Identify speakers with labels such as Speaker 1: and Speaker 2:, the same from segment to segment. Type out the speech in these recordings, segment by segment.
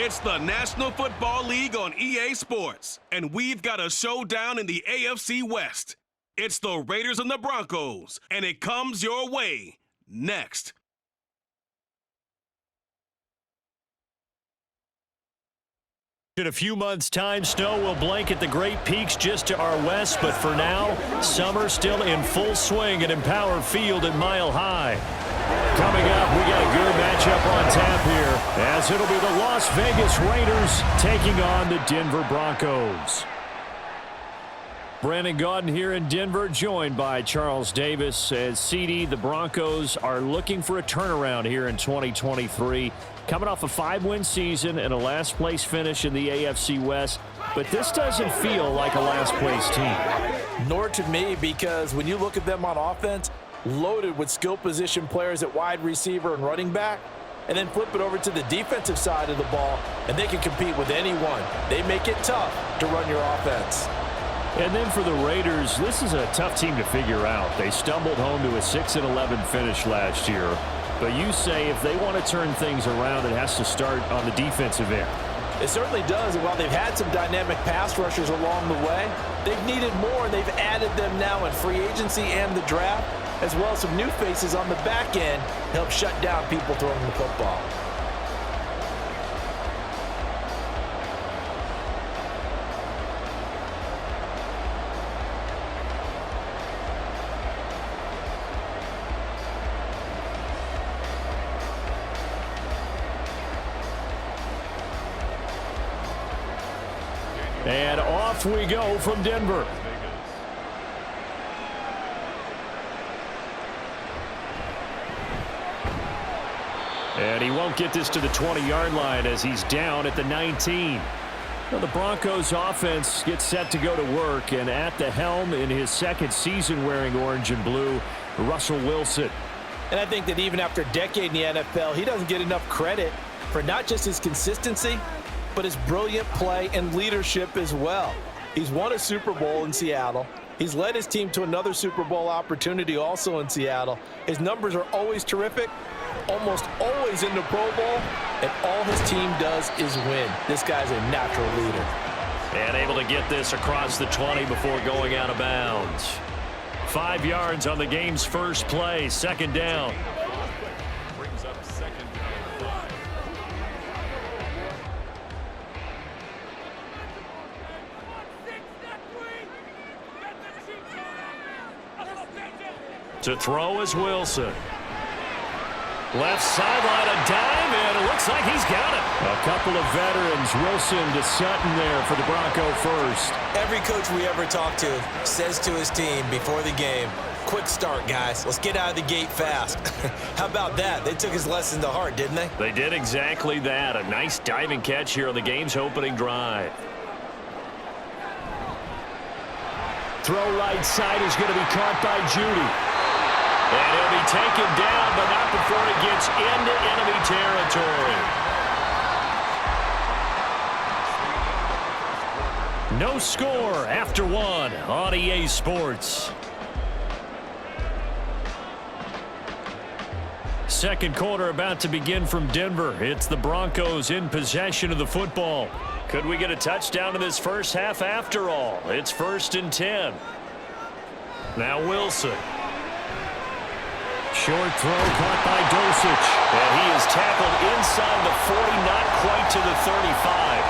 Speaker 1: It's the National Football League on EA Sports, and we've got a showdown in the AFC West. It's the Raiders and the Broncos, and it comes your way next.
Speaker 2: In a few months' time, snow will blanket the Great Peaks just to our west, but for now, summer still in full swing at Empower Field at Mile High. Coming up, we got a good matchup on tap here, as it'll be the Las Vegas Raiders taking on the Denver Broncos. Brandon Gaudin here in Denver, joined by Charles Davis. As CD, the Broncos are looking for a turnaround here in 2023. Coming off a 5-win season and a last-place finish in the AFC West. But this doesn't feel like a last-place team.
Speaker 3: Nor to me, because when you look at them on offense, loaded with skill position players at wide receiver and running back, and then flip it over to the defensive side of the ball, and they can compete with anyone. They make it tough to run your offense.
Speaker 2: And then for the Raiders, this is a tough team to figure out. They stumbled home to a 6-11 finish last year. But you say if they want to turn things around, it has to start on the defensive end.
Speaker 3: It certainly does, and while they've had some dynamic pass rushers along the way, they've needed more, and they've added them now in free agency and the draft, as well as some new faces on the back end to help shut down people throwing the football.
Speaker 2: And off we go from Denver. And he won't get this to the 20-yard line as he's down at the 19. Well, the Broncos offense gets set to go to work, and at the helm in his second season wearing orange and blue, Russell Wilson.
Speaker 3: And I think that even after a decade in the NFL, he doesn't get enough credit for not just his consistency, but his brilliant play and leadership as well. He's won a Super Bowl in Seattle. He's led his team to another Super Bowl opportunity also in Seattle. His numbers are always terrific, almost always in the Pro Bowl, and all his team does is win. This guy's a natural leader.
Speaker 2: And able to get this across the 20 before going out of bounds. 5 yards on the game's first play, second down.
Speaker 4: Brings up second down.
Speaker 2: To throw is Wilson. Left sideline, a dive, and it looks like he's got it. A couple of veterans, Wilson to Sutton there for the Bronco first.
Speaker 5: Every coach we ever talk to says to his team before the game, quick start, guys. Let's get out of the gate fast. How about that? They took his lesson to heart, didn't they?
Speaker 2: They did exactly that. A nice diving catch here on the game's opening drive. Throw right side is going to be caught by Judy. And he'll be taken down, but not before he gets into enemy territory. No score after one on EA Sports. Second quarter about to begin from Denver. It's the Broncos in possession of the football. Could we get a touchdown in this first half after all? It's 1st and 10. Now Wilson. Short throw caught by Dosich. And he is tackled inside the 40, not quite to the 35.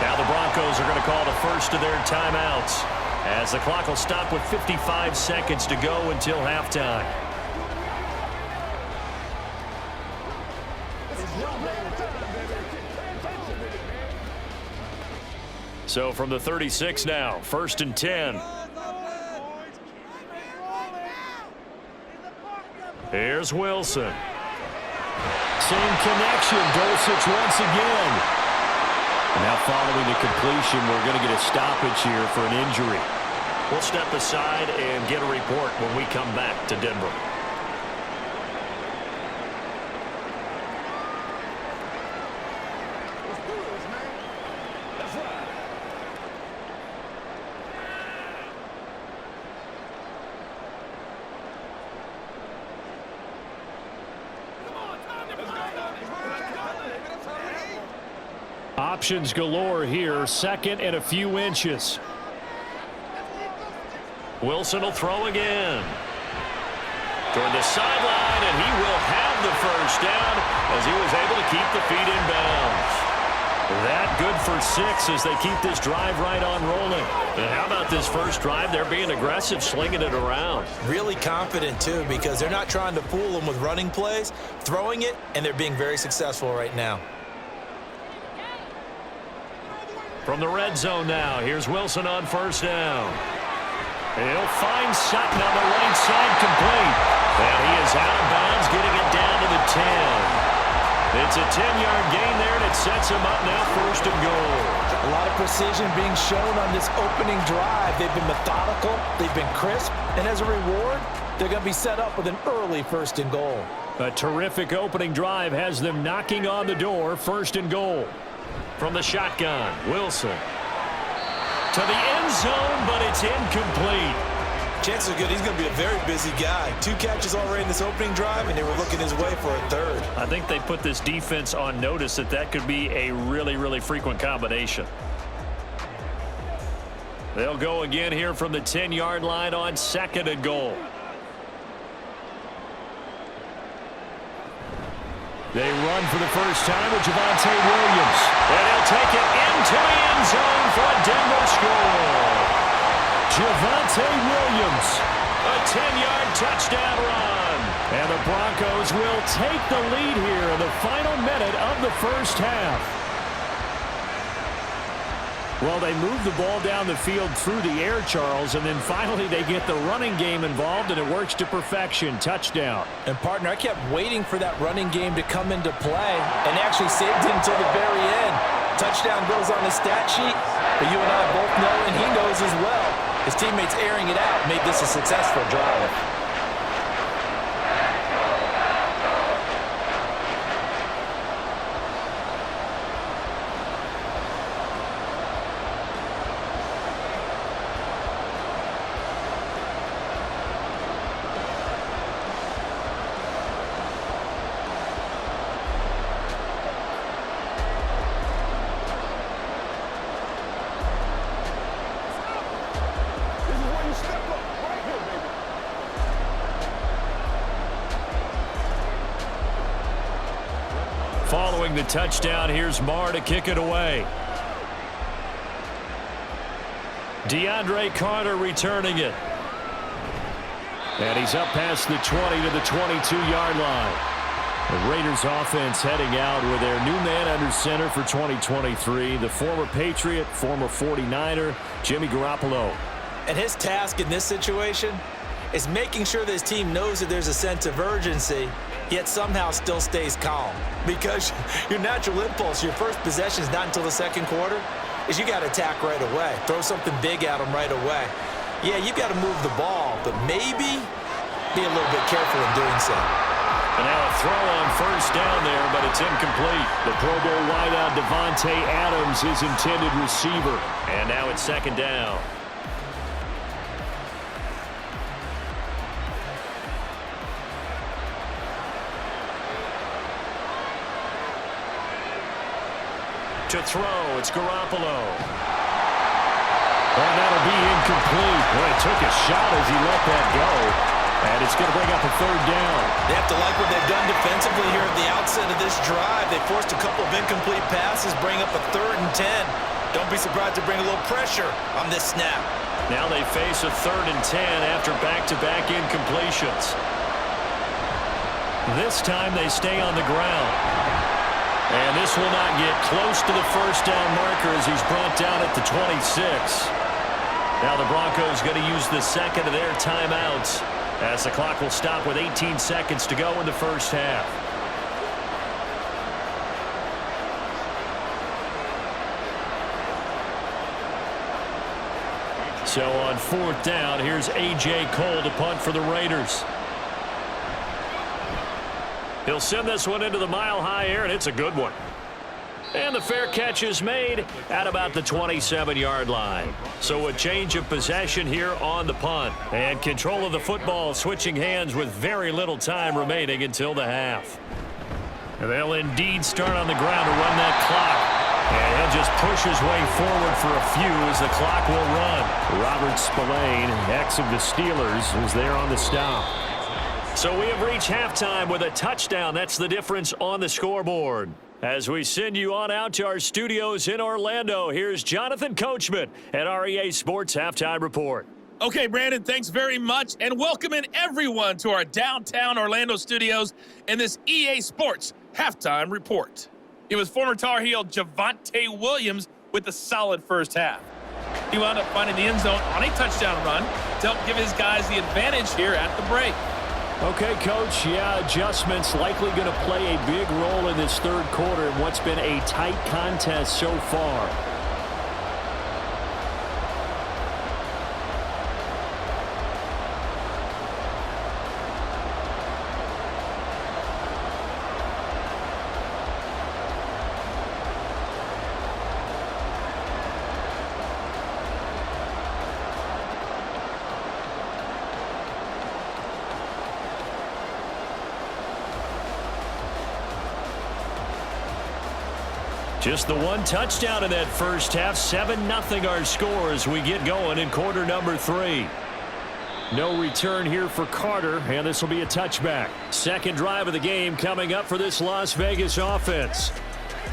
Speaker 2: Now the Broncos are going to call the first of their timeouts, as the clock will stop with 55 seconds to go until halftime. So from the 36 now, 1st and 10. Here's Wilson. Same connection. Dosich once again. Now following the completion, we're going to get a stoppage here for an injury. We'll step aside and get a report when we come back to Denver. Options galore here. Second and a few inches. Wilson will throw again. Toward the sideline, and he will have the first down as he was able to keep the feet in bounds. That good for 6 as they keep this drive right on rolling. And how about this first drive? They're being aggressive, slinging it around.
Speaker 5: Really confident, too, because they're not trying to fool them with running plays, throwing it, and they're being very successful right now.
Speaker 2: From the red zone now, here's Wilson on first down. He'll find Sutton on the right side, complete. And he is out of bounds, getting it down to the 10. It's a 10-yard gain there, and it sets him up now first and goal.
Speaker 3: A lot of precision being shown on this opening drive. They've been methodical, they've been crisp, and as a reward, they're going to be set up with an early first and goal.
Speaker 2: A terrific opening drive has them knocking on the door, first and goal. From the shotgun, Wilson. To the end zone, but it's incomplete.
Speaker 5: Chances are good he's going to be a very busy guy. 2 catches already in this opening drive, and they were looking his way for a third.
Speaker 2: I think they put this defense on notice that could be a really, really frequent combination. They'll go again here from the 10-yard line on second and goal. They run for the first time with Javonte Williams. And he'll take it into the end zone for a Denver score. Javonte Williams, a 10-yard touchdown run. And the Broncos will take the lead here in the final minute of the first half. Well, they move the ball down the field through the air, Charles, and then finally they get the running game involved, and it works to perfection. Touchdown.
Speaker 3: And, partner, I kept waiting for that running game to come into play and actually saved him until the very end. Touchdown goes on the stat sheet, but you and I both know, and he knows as well, his teammates airing it out made this a successful drive.
Speaker 2: Following the touchdown, here's Marr to kick it away. DeAndre Carter returning it. And he's up past the 20 to the 22-yard line. The Raiders offense heading out with their new man under center for 2023, the former Patriot, former 49er, Jimmy Garoppolo.
Speaker 5: And his task in this situation is making sure that his team knows that there's a sense of urgency, yet somehow still stays calm. Because your natural impulse, your first possession is not until the second quarter, is you got to attack right away. Throw something big at them right away. Yeah, you've got to move the ball, but maybe be a little bit careful in doing so.
Speaker 2: And now a throw on first down there, but it's incomplete. The Pro Bowl wideout Devontae Adams, his intended receiver. And now it's second down. To throw, it's Garoppolo. And that'll be incomplete. Boy, it took a shot as he let that go. And it's going to bring up a third down.
Speaker 5: They have to like what they've done defensively here at the outset of this drive. They forced a couple of incomplete passes, bring up a 3rd and 10. Don't be surprised to bring a little pressure on this snap.
Speaker 2: Now they face a 3rd and 10 after back-to-back incompletions. This time they stay on the ground. And this will not get close to the first down marker as he's brought down at the 26. Now the Broncos going to use the second of their timeouts as the clock will stop with 18 seconds to go in the first half. So on 4th down, here's A.J. Cole to punt for the Raiders. He'll send this one into the mile-high air, and it's a good one. And the fair catch is made at about the 27-yard line. So a change of possession here on the punt. And control of the football switching hands with very little time remaining until the half. And they'll indeed start on the ground to run that clock. And he'll just push his way forward for a few as the clock will run. Robert Spillane, ex of the Steelers, is there on the stop. So we have reached halftime with a touchdown. That's the difference on the scoreboard. As we send you on out to our studios in Orlando, here's Jonathan Coachman at REA Sports Halftime Report.
Speaker 6: Okay, Brandon, thanks very much, and welcome in everyone to our downtown Orlando studios in this EA Sports Halftime Report. It was former Tar Heel Javonte Williams with a solid first half. He wound up finding the end zone on a touchdown run to help give his guys the advantage here at the break.
Speaker 2: Okay, Coach, yeah, adjustments likely going to play a big role in this third quarter in what's been a tight contest so far. Just the one touchdown in that first half. 7-0 our score as we get going in quarter number 3. No return here for Carter, and this will be a touchback. Second drive of the game coming up for this Las Vegas offense.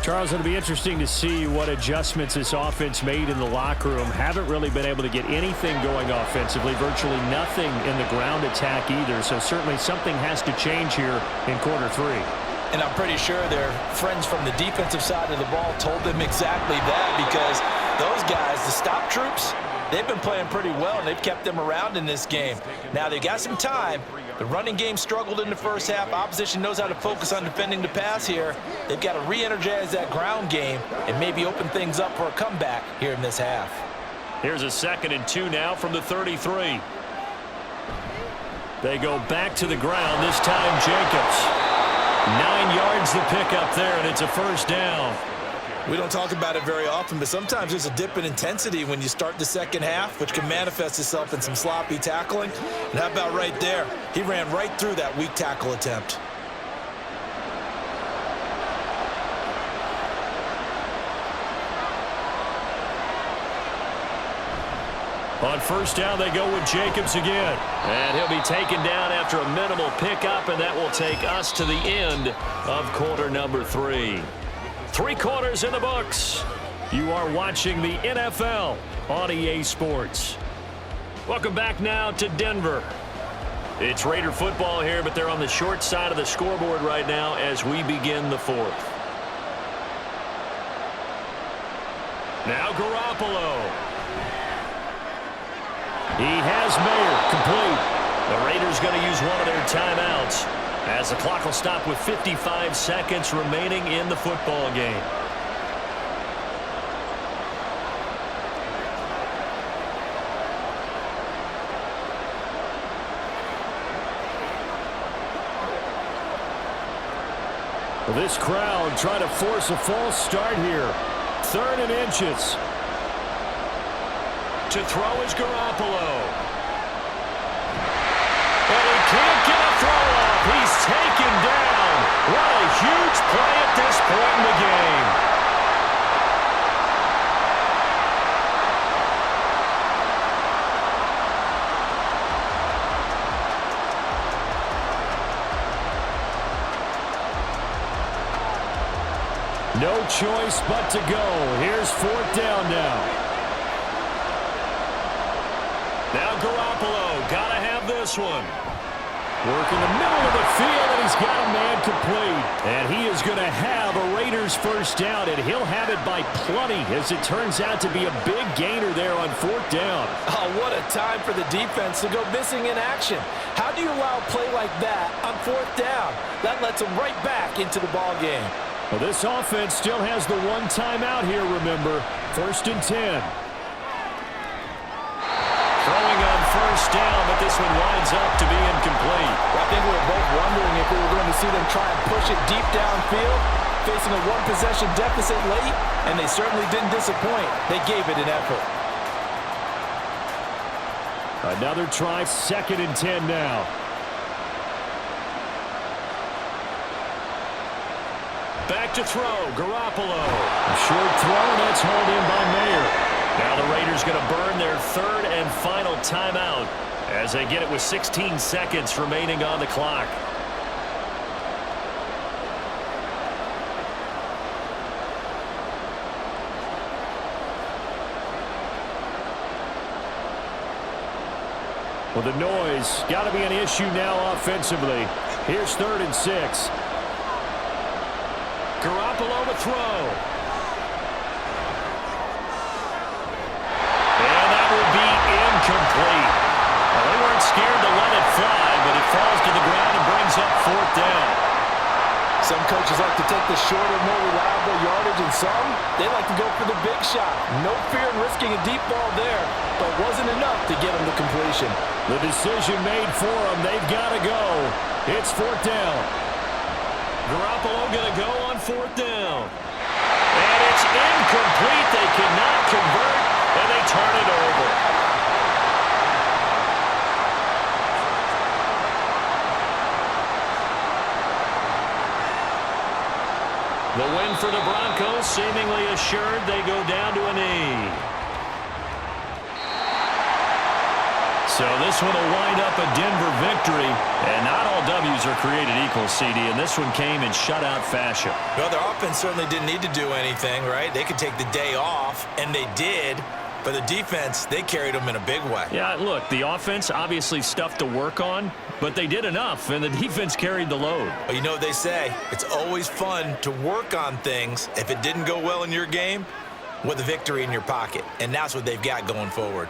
Speaker 2: Charles, it'll be interesting to see what adjustments this offense made in the locker room. Haven't really been able to get anything going offensively, virtually nothing in the ground attack either, so certainly something has to change here in quarter 3.
Speaker 3: And I'm pretty sure their friends from the defensive side of the ball told them exactly that, because those guys, the stop troops, they've been playing pretty well, and they've kept them around in this game. Now, they got some time. The running game struggled in the first half. Opposition knows how to focus on defending the pass here. They've got to re-energize that ground game and maybe open things up for a comeback here in this half.
Speaker 2: Here's a 2nd and 2 now from the 33. They go back to the ground, this time Jacobs. 9 yards to pick up there, and it's a first down.
Speaker 3: We don't talk about it very often, but sometimes there's a dip in intensity when you start the second half, which can manifest itself in some sloppy tackling. And how about right there? He ran right through that weak tackle attempt.
Speaker 2: On first down, they go with Jacobs again. And he'll be taken down after a minimal pickup, and that will take us to the end of quarter number 3. 3 quarters in the books. You are watching the NFL on EA Sports. Welcome back now to Denver. It's Raider football here, but they're on the short side of the scoreboard right now as we begin the 4th. Now Garoppolo. He has Mayer complete. The Raiders going to use one of their timeouts as the clock will stop with 55 seconds remaining in the football game. Well, this crowd trying to force a false start here. 3rd and inches. To throw is Garoppolo. And he can't get a throw off. He's taken down. What a huge play at this point in the game. No choice but to go. Here's 4th down now. Now Garoppolo, gotta have this one. Work in the middle of the field, and he's got a man complete. And he is going to have a Raiders first down, and he'll have it by plenty, as it turns out to be a big gainer there on 4th down.
Speaker 3: Oh, what a time for the defense to go missing in action. How do you allow a play like that on 4th down? That lets them right back into the ball game.
Speaker 2: Well, this offense still has the one timeout here, remember. 1st and 10. Throwing on first down, but this one winds up to be incomplete.
Speaker 3: I think we were both wondering if we were going to see them try and push it deep downfield, facing a one-possession deficit late, and they certainly didn't disappoint. They gave it an effort.
Speaker 2: Another try, 2nd and 10 now. Back to throw. Garoppolo. A short throw, and that's hauled in by Mayer. Now the Raiders going to burn their third and final timeout as they get it with 16 seconds remaining on the clock. Well, the noise got to be an issue now offensively. Here's 3rd and 6. Garoppolo to throw. And that will be incomplete. Well, they weren't scared to let it fly, but it falls to the ground and brings up 4th down.
Speaker 3: Some coaches like to take the shorter, more reliable yardage, and some, they like to go for the big shot. No fear in risking a deep ball there, but it wasn't enough to get them to completion.
Speaker 2: The decision made for them. They've got to go. It's 4th down. Garoppolo going to go on 4th down. And it's incomplete. They cannot convert, and they turn it over. The win for the Broncos, seemingly assured. They go down to a knee. So this one will wind up a Denver victory. And not all W's are created equal, CD, and this one came in shutout fashion.
Speaker 5: Well, their offense certainly didn't need to do anything, right? They could take the day off, and they did. But the defense, they carried them in a big way.
Speaker 2: Yeah, look, the offense, obviously stuff to work on, but they did enough, and the defense carried the load.
Speaker 5: Well, you know what they say. It's always fun to work on things if it didn't go well in your game with a victory in your pocket. And that's what they've got going forward.